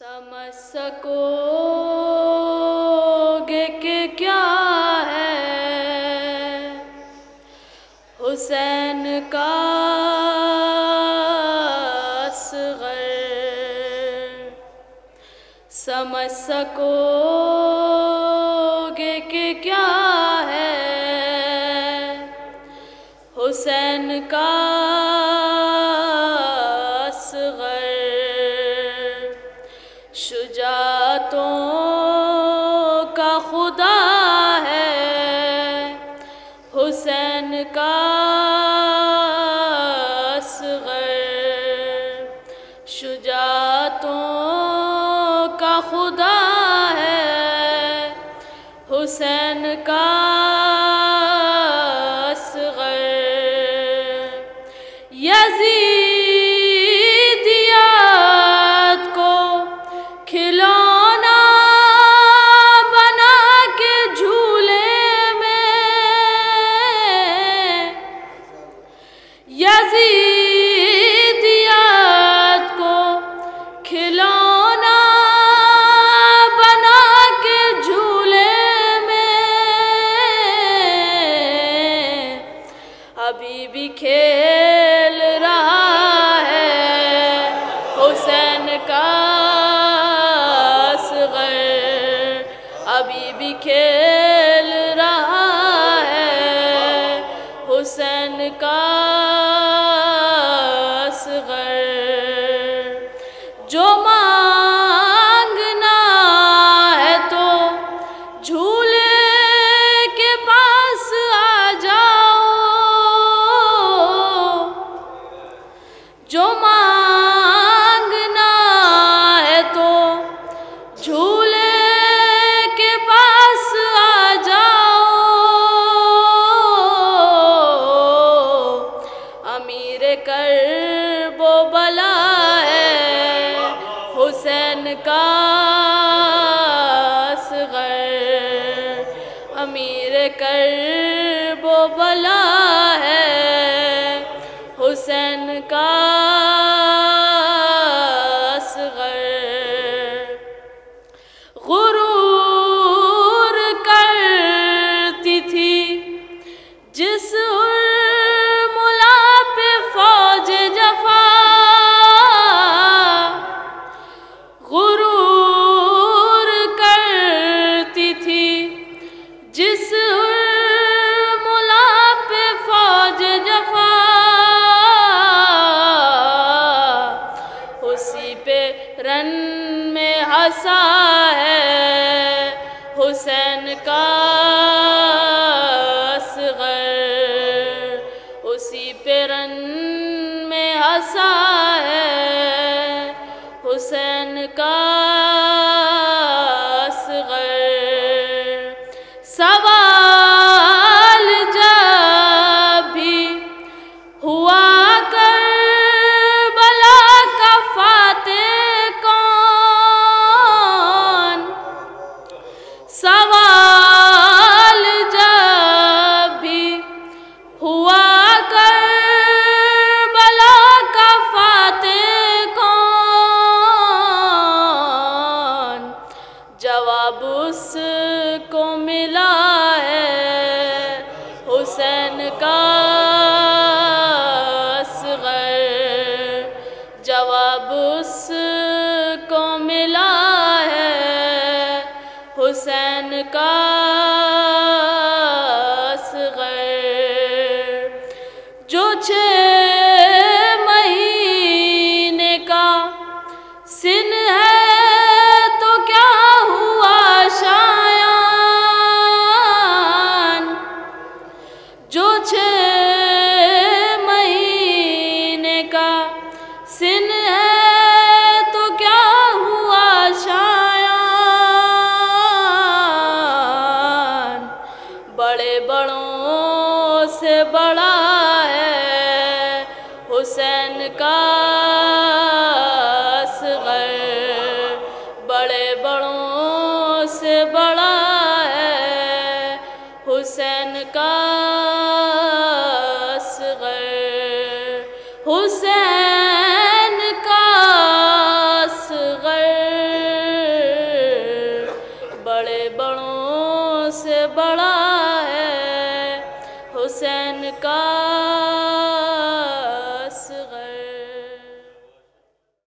سمجھ سکو گے کہ کیا ہے حسین کا اصغر، سمجھ سکو گے کہ کیا ہے حسین کا اصغر، شجاعتوں کا خدا ہے حسین کا اصغر، شجاعتوں کا خدا ہے حسین کا اصغر، یزیدیات کو کھلونا بنا کے جھولے میں، یزیدیات کو کھلونا بنا کے جھولے میں، ابھی بھی کھیل رہا ہے حسین کا اصغر، ابھی بھی کھیل رہا ہے حسین کا اصغر، جو مانگنا ہے تو جھولے کے پاس آ جاؤ، جو مانگنا ہے تو جھولے کے پاس آ جاؤ، امیر کرب و بلا ہے حسین کا اصغر، امیر کرب و بلا ہے حسین کا اصغر، غرور کرتی تھی جس ملا پہ فوج جفا، غرور کرتی تھی جس ملا پہ فوج جفا، اسی پہ رن میں ہنسا ہے حسین کا اصغر، اسی پہ رن میں ہنسا ہے حسین کا اصغر، سوال جب بھی ہوا کربلا کا فاتح کون، سوال جب بھی ہوا کربلا کا فاتح کون، جواب اس کو ملا ہے حسین کا اصغر، جواب اس کو ملا ہے حسین کا اصغر، جو 6 مہینے کا سن ہے تو کیا ہوا شایان، جو 6 مہینے کا سن ہے تو کیا ہوا شایان، بڑے بڑوں سے بڑا ہے حسین کا اصغر، بڑے بڑوں سے بڑا ہے حسین کا اصغر، حسین کا اصغر۔ بڑے بڑوں سے بڑا ہے حسین کا